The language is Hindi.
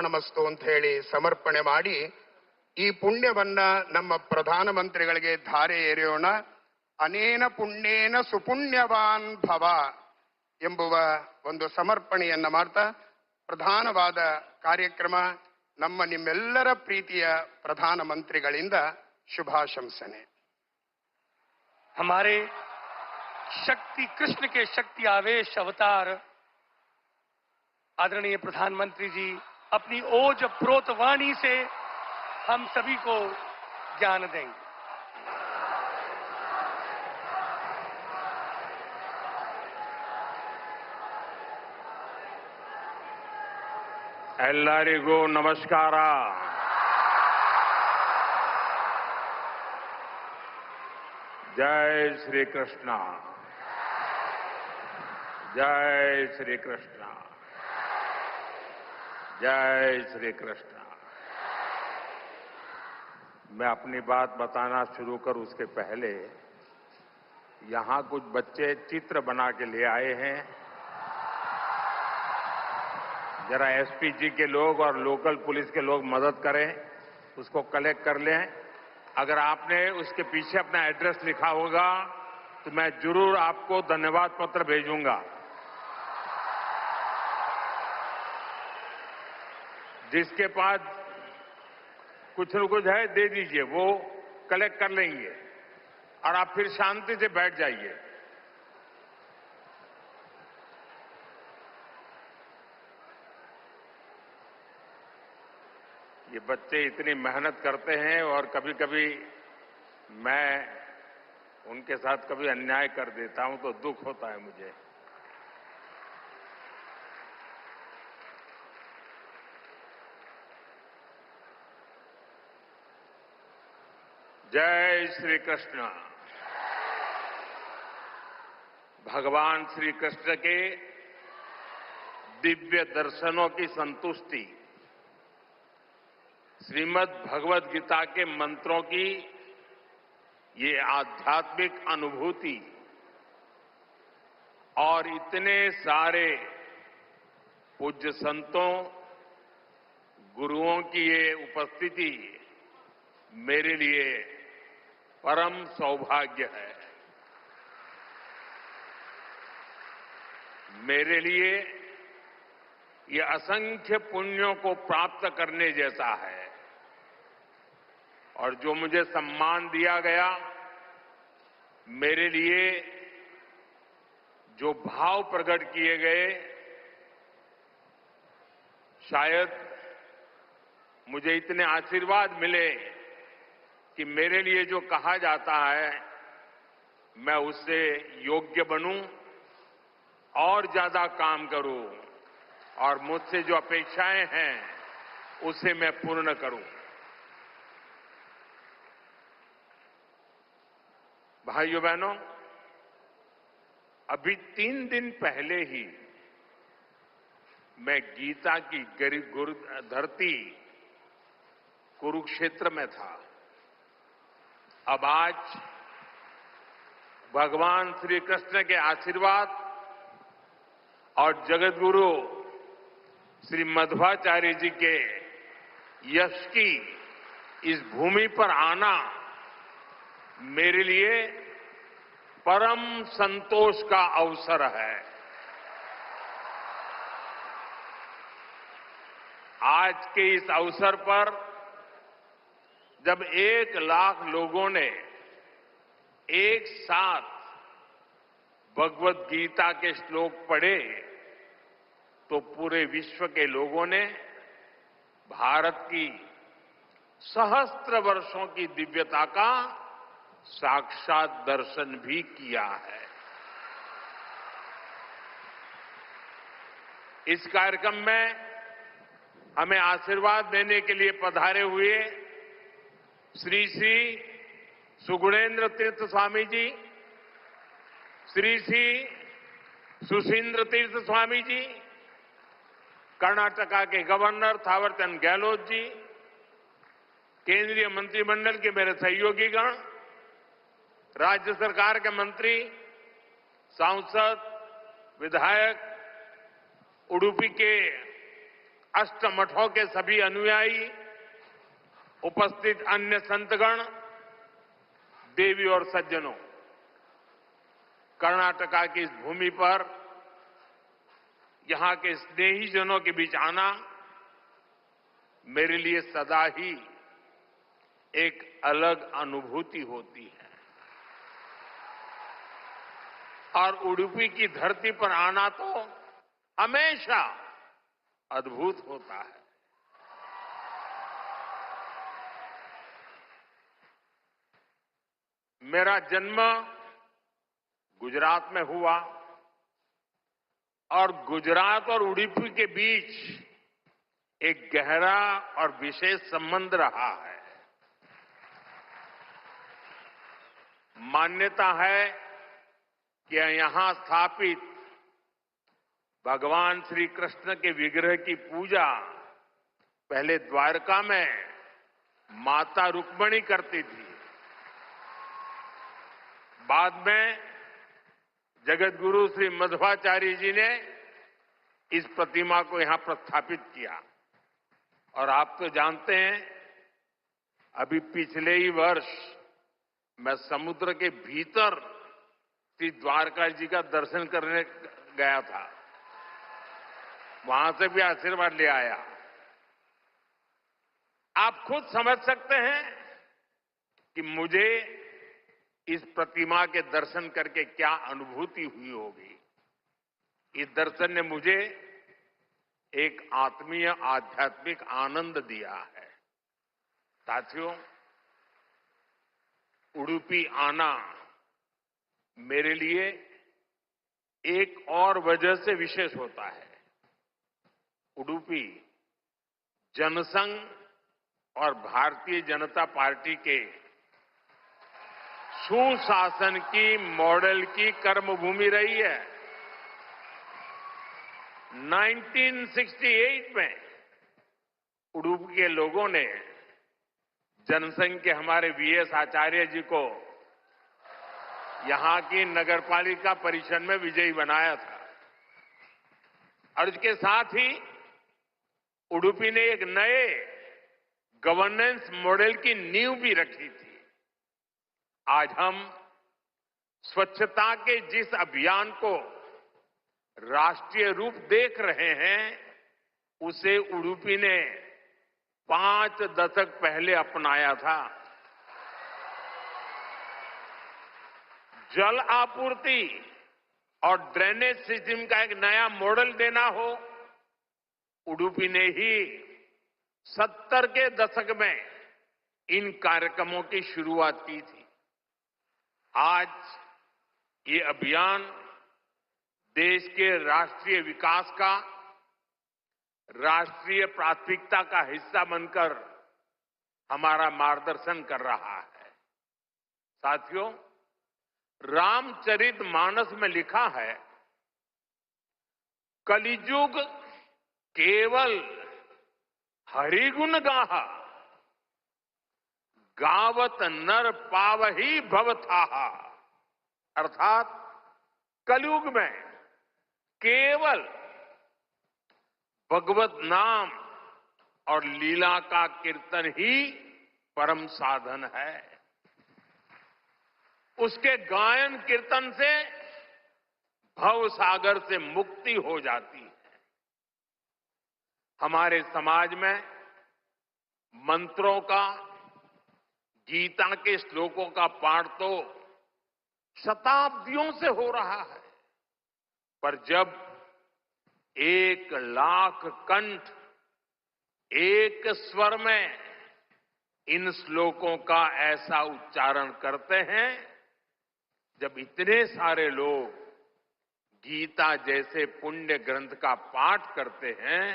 ಅರ್ಪಣಮಸ್ತು ಅಂತ ಹೇಳಿ ಸಮರ್ಪಣೆ ಮಾಡಿ ಈ ಪುಣ್ಯವನ್ನ ನಮ್ಮ ಪ್ರಧಾನಮಂತ್ರಿಗಳಿಗೆ ಧಾರೆ ಎರೆಯೋಣ. ಅನೇನ ಪುಣ್ಯೇನ ಸುಪುಣ್ಯವಾನ್ ಭವ ಎಂಬುವ ಒಂದು ಸಮರ್ಪಣೆಯನ್ನ ಮಾಡ್ತಾ ಪ್ರಧಾನವಾದ ಕಾರ್ಯಕ್ರಮ ನಮ್ಮ ನಿಮ್ಮೆಲ್ಲರ ಪ್ರೀತಿಯ ಪ್ರಧಾನಮಂತ್ರಿಗಳಿಂದ ಶುಭಾಶಂಸನೆ. हमारे शक्ति कृष्ण के शक्ति आवेश अवतार आदरणीय प्रधानमंत्री जी अपनी ओज प्रोत वाणी से हम सभी को ज्ञान देंगे. ಎಲ್ಲರಿಗೂ ನಮಸ್ಕಾರ. जय श्री कृष्ण. जय श्री कृष्ण. जय श्री कृष्ण. मैं अपनी बात बताना शुरू करूं उसके पहले यहां कुछ बच्चे चित्र बना के ले आए हैं. जरा एसपी जी के लोग और लोकल पुलिस के लोग मदद करें, उसको कलेक्ट कर लें. अगर आपने उसके पीछे अपना एड्रेस लिखा होगा तो मैं जरूर आपको धन्यवाद पत्र भेजूंगा. जिसके पास कुछ न कुछ है दे दीजिए, वो कलेक्ट कर लेंगे और आप फिर शांति से बैठ जाइए. ये बच्चे इतनी मेहनत करते हैं और कभी कभी मैं उनके साथ कभी अन्याय कर देता हूं तो दुख होता है मुझे. जय श्री कृष्ण. भगवान श्री कृष्ण के दिव्य दर्शनों की संतुष्टि, श्रीमद् भगवद गीता के मंत्रों की ये आध्यात्मिक अनुभूति और इतने सारे पूज्य संतों गुरुओं की ये उपस्थिति मेरे लिए परम सौभाग्य है. मेरे लिए ये असंख्य पुण्यों को प्राप्त करने जैसा है. और जो मुझे सम्मान दिया गया, मेरे लिए जो भाव प्रकट किए गए, शायद मुझे इतने आशीर्वाद मिले कि मेरे लिए जो कहा जाता है मैं उससे योग्य बनूं और ज्यादा काम करूं और मुझसे जो अपेक्षाएं हैं उसे मैं पूर्ण करूं. भाइयों बहनों, अभी 3 दिन पहले ही मैं गीता की धरती कुरुक्षेत्र में था. अब आज भगवान श्री कृष्ण के आशीर्वाद और जगतगुरु श्री मध्वाचार्य जी के यश की इस भूमि पर आना मेरे लिए परम संतोष का अवसर है. आज के इस अवसर पर जब 1 लाख लोगों ने एक साथ भगवत गीता के श्लोक पढ़े तो पूरे विश्व के लोगों ने भारत की सहस्त्र वर्षों की दिव्यता का साक्षात दर्शन भी किया है. इस कार्यक्रम में हमें आशीर्वाद देने के लिए पधारे हुए श्री श्री सुगुणेन्द्र तीर्थ स्वामी जी, श्री श्री सुशींद्र तीर्थ स्वामी जी, कर्नाटका के गवर्नर थावरचंद गहलोत जी, केंद्रीय मंत्रिमंडल के मेरे सहयोगीगण, राज्य सरकार के मंत्री, सांसद, विधायक, उडुपी के अष्टमठों के सभी अनुयायी, उपस्थित अन्य संतगण, देवी और सज्जनों, कर्नाटका की इस भूमि पर यहां के स्नेहीजनों के बीच आना मेरे लिए सदा ही एक अलग अनुभूति होती है। और उडुपी की धरती पर आना तो हमेशा अद्भुत होता है। मेरा जन्म गुजरात में हुआ और गुजरात और उडुपी के बीच एक गहरा और विशेष संबंध रहा है। मान्यता है कि यहां स्थापित भगवान श्री कृष्ण के विग्रह की पूजा पहले द्वारका में माता रुक्मिणी करती थी। बाद में जगत गुरु श्री मध्वाचार्य जी ने इस प्रतिमा को यहां प्रस्थापित किया। और आप तो जानते हैं, अभी पिछले ही वर्ष मैं समुद्र के भीतर श्री द्वारका जी का दर्शन करने गया था। वहां से भी आशीर्वाद ले आया। आप खुद समझ सकते हैं कि मुझे इस प्रतिमा के दर्शन करके क्या अनुभूति हुई होगी। इस दर्शन ने मुझे एक आत्मीय आध्यात्मिक आनंद दिया है। साथियों, उडुपी आना मेरे लिए एक और वजह से विशेष होता है। उडुपी जनसंघ और भारतीय जनता पार्टी के सुशासन की, मॉडल की कर्मभूमि रही है। 1968 में उडुपी के लोगों ने जनसंघ के हमारे वीएस आचार्य जी को यहां की नगरपालिका परिषद में विजयी बनाया था। और इसके साथ ही उडुपी ने एक नए गवर्नेंस मॉडल की नींव भी रखी थी। आज हम स्वच्छता के जिस अभियान को राष्ट्रीय रूप देख रहे हैं, उसे उडुपी ने 5 दशक पहले अपनाया था। जल आपूर्ति और ड्रेनेज सिस्टम का एक नया मॉडल देना हो, उडुपी ने ही 70 के दशक में इन कार्यक्रमों की शुरुआत की थी। आज ये अभियान देश के राष्ट्रीय विकास का, राष्ट्रीय प्राथमिकता का हिस्सा बनकर हमारा मार्गदर्शन कर रहा है। साथियों, रामचरितमानस में लिखा है, कलिजुग केवल हरिगुण गाहा, गावत नर पावही भवथाहा। अर्थात कलयुग में केवल भगवत नाम और लीला का कीर्तन ही परम साधन है। उसके गायन कीर्तन से भव सागर से मुक्ति हो जाती है। हमारे समाज में मंत्रों का, गीता के श्लोकों का पाठ तो शताब्दियों से हो रहा है, पर जब 1 लाख कंठ एक स्वर में इन श्लोकों का ऐसा उच्चारण करते हैं, जब इतने सारे लोग गीता जैसे पुण्य ग्रंथ का पाठ करते हैं,